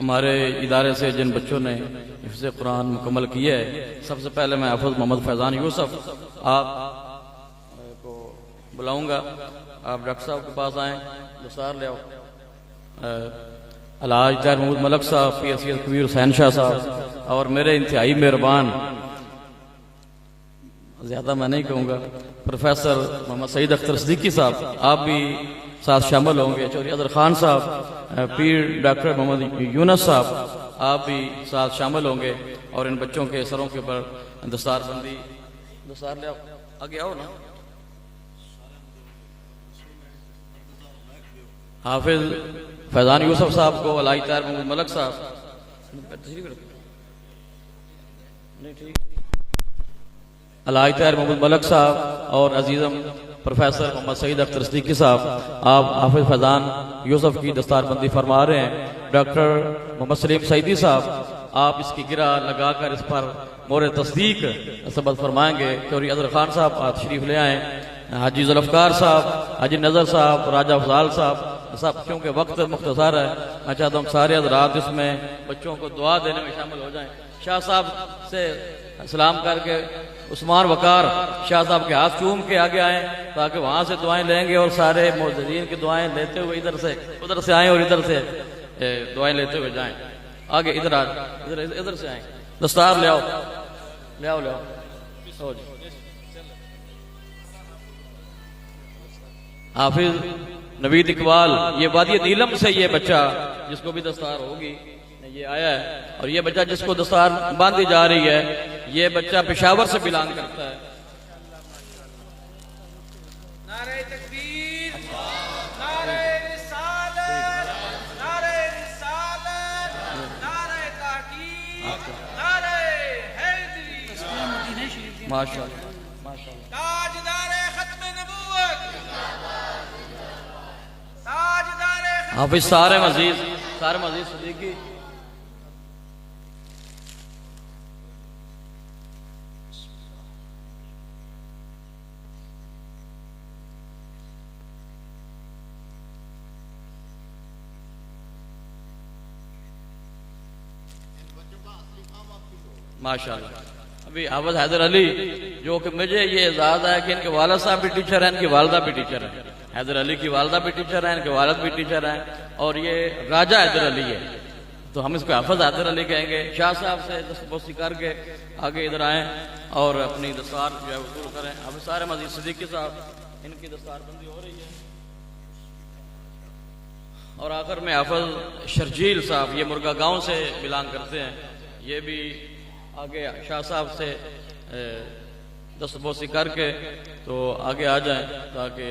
हमारे इदारे से जिन बच्चों ने हिफ्ज़ कुरान मुकम्मल किया है, सबसे पहले मैं हाफ़िज़ मोहम्मद फैज़ान यूसुफ आप को बुलाऊंगा। आप डॉक्टर साहब के पास आएँ, दस्तार ले आओ। अलहाज ताहिर महमूद मलक साहब, पीर सैयद कबीर हुसैन शाह साहब और मेरे इंतहाई मेहरबान, ज़्यादा मैं नहीं कहूँगा, प्रोफेसर मोहम्मद सईद अख्तर सिद्दीकी साहब, आप भी साथ शामिल होंगे। चौधरी अदर खान साहब, पीर डॉक्टर मोहम्मद यूनुस साहब, आप भी साथ शामिल होंगे और इन बच्चों के सरों के ऊपर दस्तारबंदी। दस्तार ले आओ, आगे आओ ना। हाफिज फैज़ान यूसुफ साहब को, अलहाज ताहिर महमूद मलक साहब, नहीं ठीक, अलहाज ताहिर महमूद मलक साहब और अजीज़म प्रोफेसर मोहम्मद सईद अख्तर सिद्दीकी साहब, आप हाफिज फैज़ान यूसुफ की दस्तारबंदी फरमा रहे हैं। डॉक्टर मोहम्मद सलीम सईदी साहब, आप इसकी गिरा लगाकर इस पर मोहर तस्दीक सबद फरमाएंगे। चौधरी अदर खान साहब आप तशरीफ ले आए। हाजी जुल्फ़कार साहब, हाजी नज़र साहब, राजा अफजाल साहब, सब क्योंकि वक्त मुख्तसर है, मैं चाहता हूँ सारे हज़रात इसमें बच्चों को दुआ देने में शामिल हो जाएं। शाह साहब से सलाम करके उस्मान वकार शाह साहब के हाथ चूम के आगे आए ताकि वहां से दुआएं लेंगे और सारे मोअज़्ज़िज़ीन की दुआएं लेते हुए इधर से आए और इधर से दुआएं लेते हुए जाएं। आगे इधर आ, इधर से आए। दस्तार ले आओ, ले आओ, ले आओ। हाफिज नवीद इकबाल, ये वादी नीलम से ये बच्चा जिसको भी दस्तार होगी ये आया है, और ये बच्चा जिसको दस्तार बांधी जा रही है, ये बच्चा पेशावर से बिलोंग करता है। नारे तकबीर, नारे रिसालत, नारे रिसालत, नारे ताकीद, नारे हैदरी। माशाअल्लाह, माशाअल्लाह। ताजदारे खत्म नबूवत, ताजदारे हाफिज सारे मजीद सिद्दीकी, माशाअल्लाह। अभी हाफिज हैदर अली, जो कि मुझे ये एजाज है कि इनके वालिद साहब भी टीचर हैं, इनकी वालदा भी टीचर है। हैदर अली की वालदा भी टीचर है, इनके वालिद भी टीचर हैं, और ये राजा हैदर अली है, तो हम इसको हाफिज हैदर अली कहेंगे। शाह साहब से दस्तबोसी करके आगे इधर आए और अपनी दस्तार जो है वसूल करें। अब सारे मजीद सिद्दीकी साहब, इनकी दस्तारबंदी हो रही है। और आखिर में हाफिज शर्जील साहब, ये मुर्गा गांव से बिलोंग करते हैं, ये भी आगे शाह साहब से दस्तबोसी करके तो आगे आ जाएं ताकि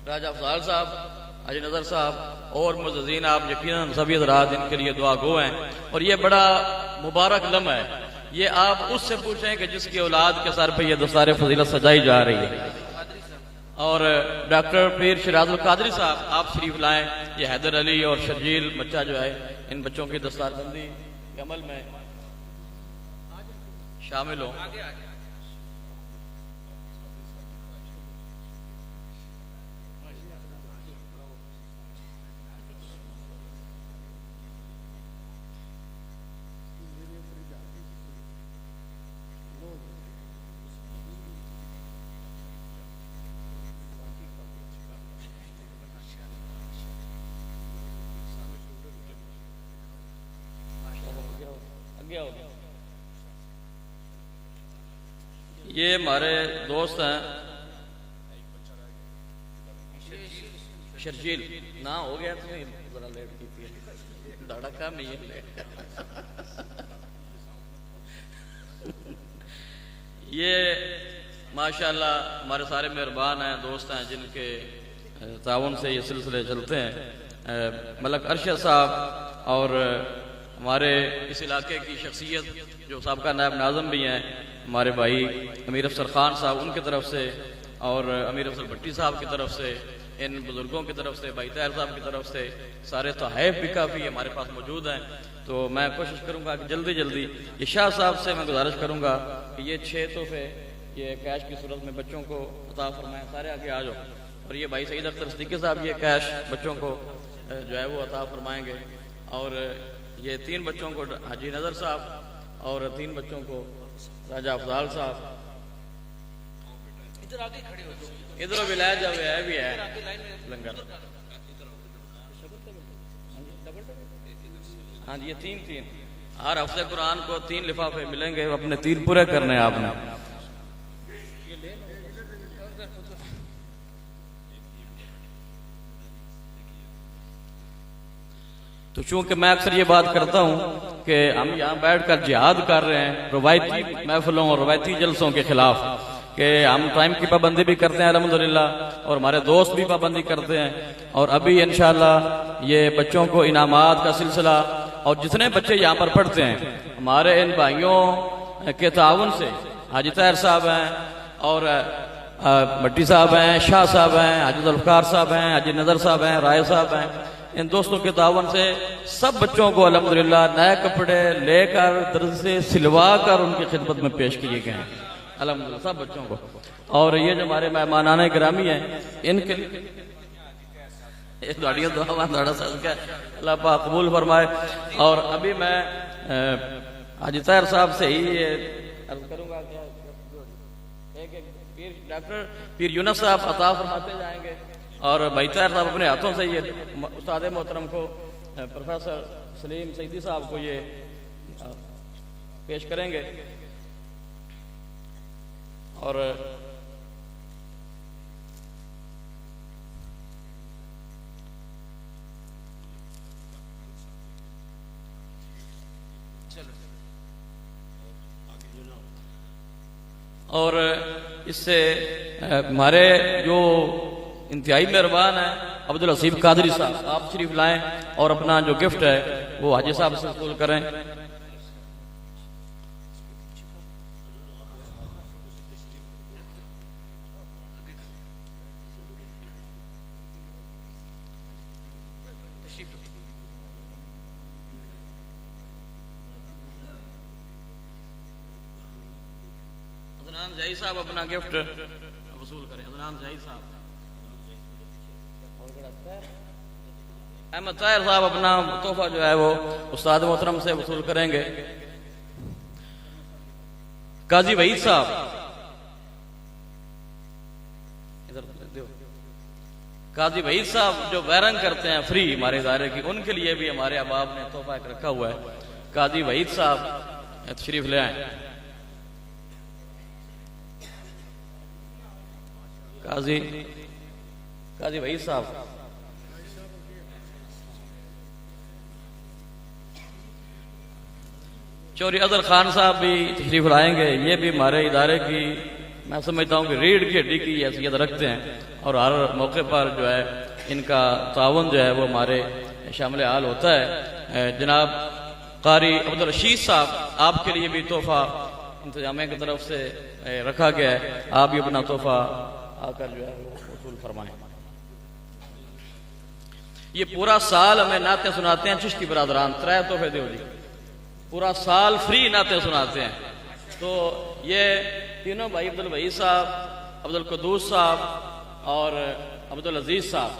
राजा अफजाल साहब, हाजी नज़र साहब और मुअज़्ज़िज़ीन, आप यकीनन सभी हज़रात इनके लिए दुआ गो हैं। और ये बड़ा मुबारक लम्हा है, ये आप उससे पूछें कि जिसकी औलाद के सर पे ये दस्तार फजीलत सजाई जा रही है। और डॉक्टर पीर शिराजुल कादरी साहब, आप शरीफ लाएं। ये हैदर अली और शर्जील बच्चा जो है, इन बच्चों की दस्तारबंदी के अमल में शामिल हो। ये हमारे दोस्त हैं शर्जील, ना हो गया तो जरा लेट की दाड़ा काम नहीं है ये माशाल्लाह हमारे सारे मेहरबान हैं, दोस्त हैं, जिनके ताउन से ये सिलसिले चलते हैं। मलक अरशद साहब और हमारे इस इलाके की शख्सियत जो साबका नायब नाज़िम भी हैं, हमारे भाई अमीर अफसर खान साहब, उनकी तरफ से, और अमीर अफसर भट्टी साहब की तरफ से, इन बुजुर्गों की तरफ से, भाई ताहिर साहब की तरफ से सारे तोहफ़े भी काफ़ी हमारे पास मौजूद हैं। तो मैं कोशिश करूँगा कि जल्दी जल्दी ये शाह साहब से मैं गुजारिश करूँगा कि ये 6 तोहफे ये कैश की सूरत में बच्चों को अता फरमाएं। सारे आगे आ जाओ, और ये भाई सईद अख्तर सिद्दीकी साहब ये कैश बच्चों को जो है वो अता फरमाएंगे। और ये 3 बच्चों को हाजी नज़र साहब और 3 बच्चों को राजा अफजाल साहब। इधर आगे खड़े हो जाओ, इधरों भी लाया जावे है भी है लंगर। हाँ जी, ये 3 हर हफ्ते कुरान को 3 लिफाफे मिलेंगे, अपने 3 पूरे करने हैं आपने। तो चूंकि मैं अक्सर ये बात करता हूँ कि हम यहाँ बैठकर जिहाद कर रहे हैं रवायती महफिलों और रवायती जलसों के खिलाफ, कि हम टाइम की पाबंदी भी करते हैं अल्हम्दुलिल्लाह, और हमारे दोस्त भी पाबंदी करते हैं। और अभी इंशाअल्लाह ये बच्चों को इनामात का सिलसिला, और जितने बच्चे यहाँ पर पढ़ते हैं हमारे इन भाइयों के ताउन से, हाजी ताहिर साहब हैं और भट्टी साहब हैं, शाह साहब हैं, हाजी जुल्फकार साहब हैं, हाजी नज़र साहब हैं, राय साहब हैं, इन दोस्तों के तावन से सब बच्चों को अल्हम्दुलिल्लाह नए कपड़े लेकर दर्ज से सिलवा कर उनकी खिदमत में पेश किए गए हैं अल्हम्दुलिल्लाह सब बच्चों को। और ये जो हमारे मेहमानाने गिरामी हैं इनके अल्लाह पाक कबूल फरमाए। और अभी मैं हाजी ताहिर साहब से ही अर्ज करूंगा कि डॉक्टर पीर यूनुस साहब अता फरमाते जाएंगे, और भाई ताहिर साहब अपने हाथों से ये उस्ताद मोहतरम को प्रोफेसर सलीम सईदी साहब को ये पेश करेंगे। और इससे हमारे जो इंतहाई मेहरबान है अब्दुल हसीब कादरी साहब, आप शरीफ लाएं और अपना जो गिफ्ट है वो हाजी साहब से वसूल करें। अदनान जाई साहब अपना गिफ्ट वसूल करें। अदनान जाई साहब, अहमद ताहिर साहब अपना तोहफा जो है वो उस्ताद मोहतरम से वसूल करेंगे। काजी वहीद साहब इधर दो, काजी वहीद साहब जो बैरंग करते हैं फ्री हमारे इदारे की, उनके लिए भी हमारे अहबाब ने तोहफा एक रखा हुआ है। काजी वहीद साहब तशरीफ ले आए। काजी वहीद साहब, चौधरी अजहर खान साहब भी तशरीफ लाएंगे। ये भी हमारे इदारे की मैं समझता हूँ कि रीढ़ की हड्डी की हैसियत रखते हैं, और हर मौके पर जो है इनका ताउन जो है वो हमारे शामिल हाल होता है। जनाब कारी अब्दुल रशीद साहब, आपके लिए भी तोहफा इंतजामिया की तरफ से रखा गया है, आप भी अपना तोहफा आकर जो है वो वसूल फरमाएं। ये पूरा साल हमें नाते सुनाते हैं चिश्ती बरादरान, 3 तोहफे दो जी, पूरा साल फ्री नाते सुनाते हैं। तो ये तीनों भाई अब्दुल वहीद साहब, अब्दुल कुद्दूस साहब और अब्दुल अजीज साहब,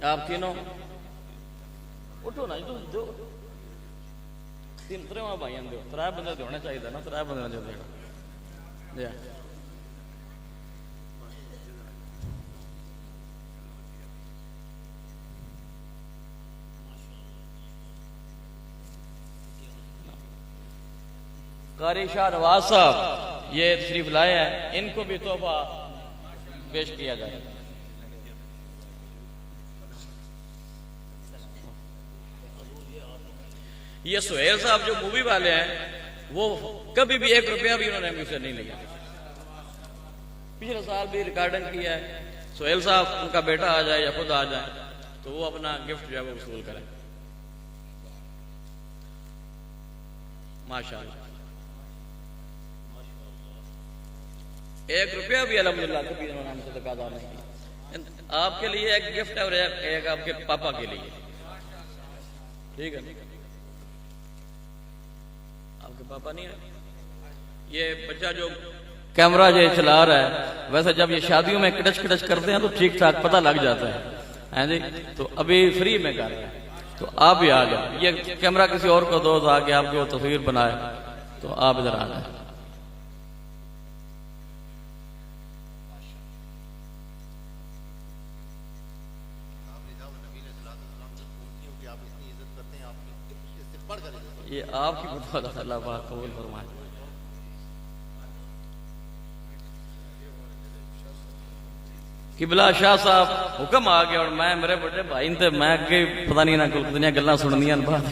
आप तीनों उठो ना, दो 3 भाई दो, 3 बंदे होने चाहिए ना, 3 बंदे दे। कारी शाह नवाज साहब ये तशरीफ लाए हैं, इनको भी तोहफा पेश किया जाए। ये सुहेल साहब जो मूवी वाले हैं वो कभी भी 1 रुपया भी उन्होंने मुझसे नहीं लिया, पिछले साल भी रिकॉर्डिंग किया है। सुहेल साहब उनका बेटा आ जाए या खुद आ जाए तो वो अपना गिफ्ट जो है वो वसूल करें। माशाअल्लाह, 1 रुपया भी अल्हम्दुलिल्लाह कभी उन्होंने हमसे तकाजा नहीं किया। आपके लिए एक गिफ्ट है और एक आपके पापा के लिए, ठीक है? आपके पापा नहीं है, ये बच्चा जो कैमरा ये चला रहा है। वैसे जब ये शादियों में कटच कटच करते हैं तो ठीक ठाक पता लग जाता है जी। तो अभी फ्री में कर रहे हैं, तो आप भी आ जाओ। ये कैमरा किसी और को दो ताकि आपकी वो तस्वीर बनाए, तो आप इधर आ जाए। ये आपकी बदौलत अल्लाह पाक कबूल फरमाए। किबला शाह साहब हुक्म आ गया और मैं मेरे बड़े भाई ने मैं अगे पता नहीं ना कितनी गल्लां सुननियां बाद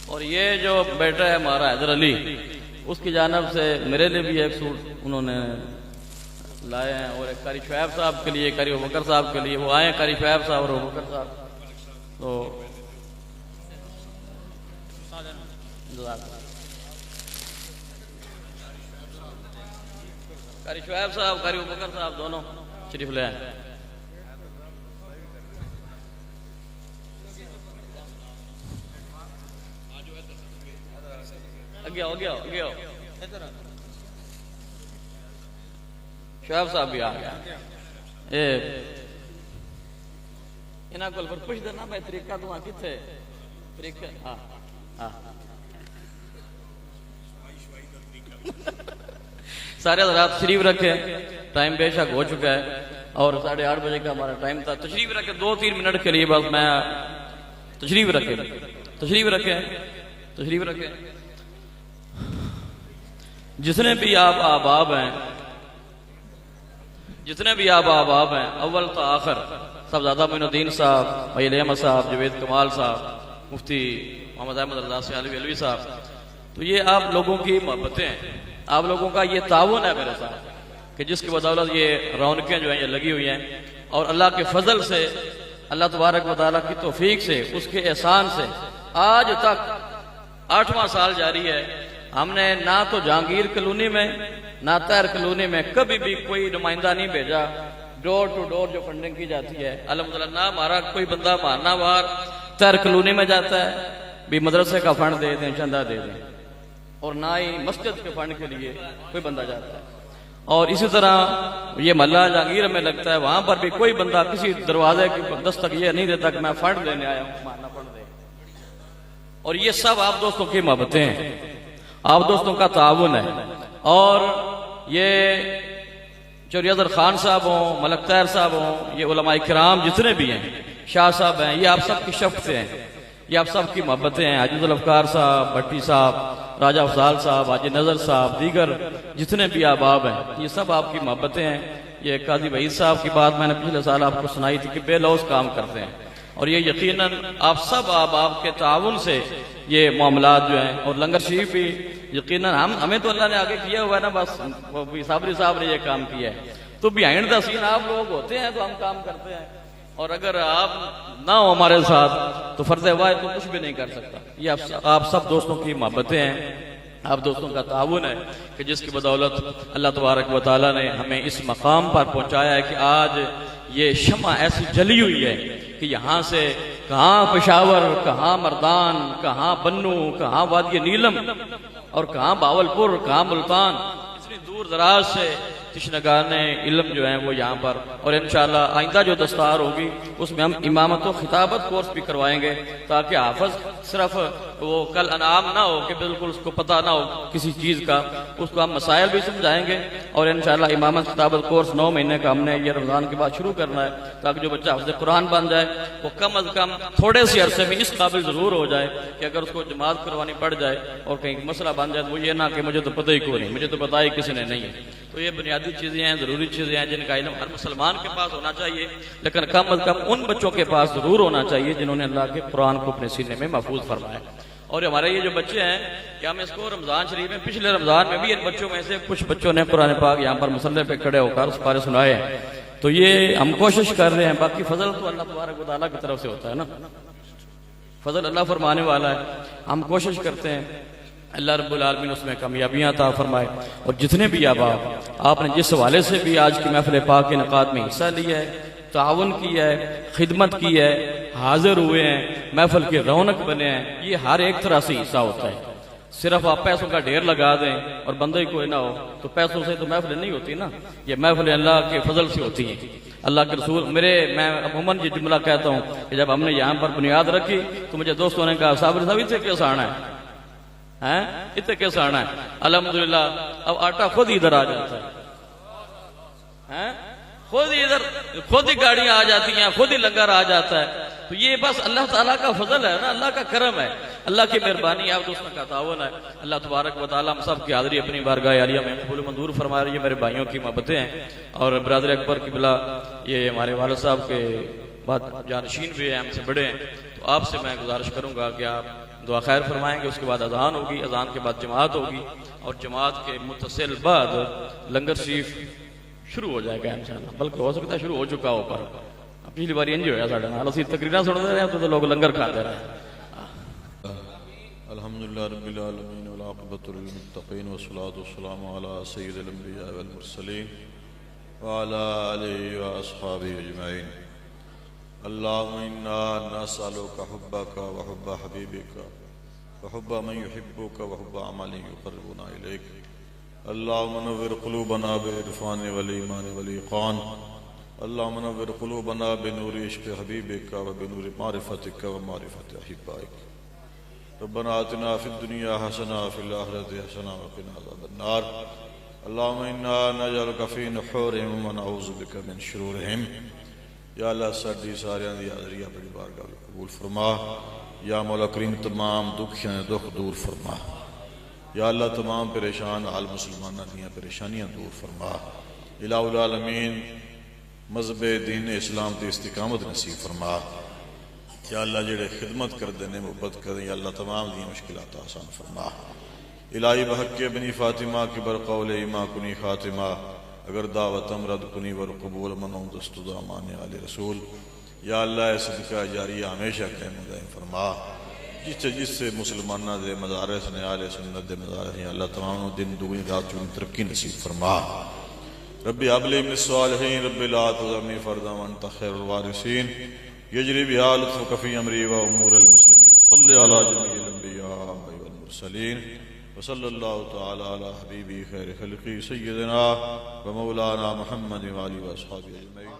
और ये जो बेटा है हमारा हैदर अली, उसकी जानब से मेरे लिए भी एक सूट उन्होंने लाए हैं, और एक कारी शुएब साहब के लिए, कारी अबूबकर साहब के लिए। वो आए कारी शुएब साहब और अबूबकर साहब, तो कारी शुएब साहब, कारी अबूबकर साहब दोनों शरीफ ले आए। आगे आओ, आगे आओ, आगे आओ। शुएब साहब भी आ गया। इन्होंने को फिर पुछ देना मैं तरीका दूंगा किथे तरीका। हाँ हाँ सारे हज़रात तशरीफ रखे। टाइम बेशक हो चुका है और 8:30 बजे का हमारा टाइम था। तशरीफ रखे 2-3 मिनट के लिए बस। मैं तशरीफ रखे, तशरीफ रखे, तशरीफ रखे। जितने भी आप अहबाब हैं, जितने भी आप अहबाब हैं, अव्वल तो आखिर, साहबजादा मोइनुद्दीन साहब, फज़ल अहमद साहब, जवेद कमाल साहब, मुफ्ती मोहम्मद अहमद रज़ा सियालवी अलवी साहब, तो ये आप लोगों की मोहब्बतें हैं, आप लोगों का ये ताउन है मेरे साथ कि जिसकी बदौलत ये रौनकें जो हैं ये लगी हुई हैं। और अल्लाह के फजल से, अल्लाह तबारक व तआला की तौफीक से, उसके एहसान से आज तक 8वां साल जारी है। हमने ना तो जहांगीर कॉलोनी में ना तैर कॉलोनी में कभी भी कोई नुमाइंदा नहीं भेजा। डोर टू डोर जो फंडिंग की जाती है अल्हम्दुलिल्लाह, ना हमारा कोई बंदा मारना बार तैर कॉलोनी में जाता है भी मदरसे का फंड दे दें, चंदा दे दें, और ना ही मस्जिद के फंड के लिए कोई बंदा जाता है। और इसी तरह ये महल्ला जहांगीर में लगता है, वहां पर भी कोई बंदा किसी दरवाजे की दस्तक ये नहीं देता कि मैं फंड लेने आया हूं, मारना फंड दे। और ये सब आप दोस्तों की मोहब्बतें हैं, आप दोस्तों का ताउन है। और ये चौधरी अजहर खान साहब हों, मलक तैर साहब हों, ये उलमाए किराम जितने भी हैं, शाह साहब हैं, ये आप सबकी शफ़क़तें हैं, ये आप सबकी मोहब्बतें हैं। हाजी अफ्कार साहब, भट्टी साहब, राजा अफजाल साहब, हाजी नजर साहब, दीगर जितने भी अहबाब हैं, ये सब आपकी मोहब्बतें हैं। ये काजी वहीद साहब की बात मैंने पिछले साल आपको सुनाई थी कि बेलौस काम करते हैं, और ये यकीनन आप सब अहबाब के ताउन से ये मामलात जो हैं। और लंगर शरीफ भी यकीनन हमें तो अल्लाह ने आगे किया हुआ है ना, बस वो भी साबरी साहब ने ये काम किया है। तो बिहाइंड द सीन आप लोग होते हैं तो हम काम करते हैं, और अगर आप ना हो हमारे साथ तो फर्ज वाहिद तो कुछ भी नहीं कर सकता। ये आप सब दोस्तों की मोहब्बतें हैं, आप दोस्तों का ताउन है कि जिसकी बदौलत अल्लाह तबारक व तआला ने हमें इस मकाम पर पहुंचाया है कि आज ये शमा ऐसी जली हुई है कि यहाँ से कहाँ पेशावर, कहाँ मर्दान, कहाँ बन्नू, कहाँ वादी नीलम और कहाँ बावलपुर, कहाँ मुल्तान, इतनी दूर दराज से तिश्नगाने इल्म जो है वो यहाँ पर। और इंशाअल्लाह आइंदा जो दस्तार होगी उसमें हम इमामत व खिताबत कोर्स भी करवाएंगे, ताकि हाफज सिर्फ वो कल अनाम ना हो कि बिल्कुल उसको पता ना हो किसी चीज़ का, उसको हम मसाइल भी समझाएंगे। और इंशाअल्लाह इमामत खिताबत कोर्स 9 महीने का हमने ये रमज़ान के बाद शुरू करना है, ताकि जो बच्चा हाफ़िज़ कुरान बन जाए वो कम अज़ कम थोड़े से अरसे में इस काबिल ज़रूर हो जाए कि अगर उसको जमात करवानी पड़ जाए और कहीं मसला बन जाए तो वो ये ना कि मुझे तो पता ही क्यों नहीं, मुझे तो पता ही किसी ने नहीं है। तो ये बुनियादी चीज़ें हैं, ज़रूरी चीज़ें हैं जिनका इल्म हर मुसलमान के पास होना चाहिए, लेकिन कम अज़ कम उन बच्चों के पास ज़रूर होना चाहिए जिन्होंने अल्लाह के कुरान को अपने सीने में महफूज फरमाया। और हमारे ये जो बच्चे हैं कि हम इसको रमज़ान शरीफ में, पिछले रमज़ान में भी इन बच्चों में से कुछ बच्चों ने कुरान पाक यहाँ पर मुसल्ले पे खड़े होकर उस पारे सुनाए हैं। तो ये हम कोशिश कर रहे हैं, बाकी फजल तो अल्लाह तबारक व तआला की तरफ से होता है ना, फजल अल्लाह फरमाने वाला है। हम कोशिश करते हैं अल्लाह रब्बुल आलमीन उसमें कामयाबियाँ अता फरमाए। और जितने भी अहबाब आपने जिस हवाले से भी आज की महफिल पाक के इनकाद में हिस्सा लिया है, तावन किया है, खिदमत की है, हाजिर हुए हैं, महफिल की रौनक बने हैं, ये हर एक तरह से हिस्सा होता है। सिर्फ आप पैसों का ढेर लगा दें और बंदे कोई ना हो तो पैसों से तो महफिल नहीं होती ना, ये महफिल अल्लाह के फजल से होती है। अल्लाह के रसूल मैं अमूमन ये जुमला कहता हूँ कि जब हमने यहाँ पर बुनियाद रखी तो मुझे दोस्तों ने कहा साबिर साहब इतने कैसे आना है, इतने कैसे आना है। अल्हम्दुलिल्लाह अब आटा खुद इधर आ जाता है, खुद ही गाड़ियां आ जाती हैं, खुद ही लंगर आ जाता है। तो ये बस अल्लाह ताला का फजल है ना, अल्लाह का करम है, अल्लाह की मेहरबानी, आप दोस्तों का तावन है। अल्लाह तबारक व तआला हम सब की हाज़िरी अपनी बारगाह आलिया में कबूल मंजूर फरमा रही है। मेरे भाइयों की मोहब्बतें हैं और बरादर अकबर की बिला ये हमारे वालिद साहब के बाद जानशीन भी हैं, हमसे बड़े हैं। तो आपसे मैं गुजारिश करूंगा कि आप दुआ खैर फरमाएंगे, उसके बाद अजान होगी, अजान के बाद जमात होगी और जमात के मुतसिल बाद लंगर शरीफ शुरू हो जाएगा इंशाअल्लाह, बल्कि हो सकता है शुरू हो चुका हो, पर पिछली बार इंज होया साडे नाल, असीं तकरीरां सुनदे रहे तो लोग लंगर खाते रहे। अल्हम्दुलिल्लाह रब्बिल आलमीन वल आक़िबतु लिल मुत्तक़ीन वस्सलातु वस्सलामु अला सय्यिदिल अंबिया वल मुरसलीन व अला आलिहि व अस्हाबिहि अजमईन। अल्लाहुम्मा इन्ना नस्अलुका हुब्बका व हुब्ब हबीबिका व हुब्ब मन युहिब्बुका व हुब्ब अमलिन युक़र्रिबुना इलैक। अल्लाहुम्मा नव्विर क़ुलूबना बिल-इरफ़ान वल ईमान वल ईक़ान। अल्लाहुम्मा नव्विर क़ुलूबना बिनूरि इश्क़ हबीबिका व बिनूरि मारिफ़तिका व मारिफ़ति अहिब्बाइक। रब्बना आतिना फ़िद दुनिया हसना व फ़िल आख़िरति हसना व क़िना अज़ाबन नार। अल्लाहुम्मा इन्ना नजअलुका फ़ी नुहूरिहिम व नऊज़ु बिका मिन शुरूरिहिम। या अल्लाह साडी सारियां दी हाज़िरी अपनी बारगाह विच कबूल फरमा। या मौला करीम तमाम दुखियां दे दुख दूर फरमा। या अल्लाह तमाम परेशान आल मुसलमाना दियां परेशानियां दूर फरमा। इलाहुल आलमीन मज़हब दीन इस्लाम की इस्तिकामत नसीब फरमा। या अल्लाह जेड़े खिदमत करते हैं मुहब्बत करें, या अल्लाह तमाम दी मुश्किलात आसान फरमा। इलाही बहक़ बनी फ़ातिमा की बरक़ौल इमा कुनी ख़ातिमा, अगर दावतम रद कुनी वर कबूल मनो दस्तुदा माने आले रसूल। या अल्लाह सदका जारिया हमेशा क़याम दायम फरमा। जिससे मुसलमाना दे मज़ारिस ने आले सुन्नत दे मज़ारिस हैं, अल्लाह तमाम दिन दुगनी रात चुनी तरक्की नसीब फरमा। रब्बी हबली मिन सालिहीन रब्बी ला तुज़रनी फ़र्दन व अंत खैरुल वारिसीन। यजरी बिहा लुत्फ़ुका फ़ी अमरी व उमूरिल मुस्लिमीन। सल्लि अला जमीइल अंबिया वल मुरसलीन व सल्लल्लाहु तआला अला हबीबी खैर खल्क़ी सय्यिदिना व मौलाना मुहम्मद व आलिहि व अस्हाबिहि अजमईन।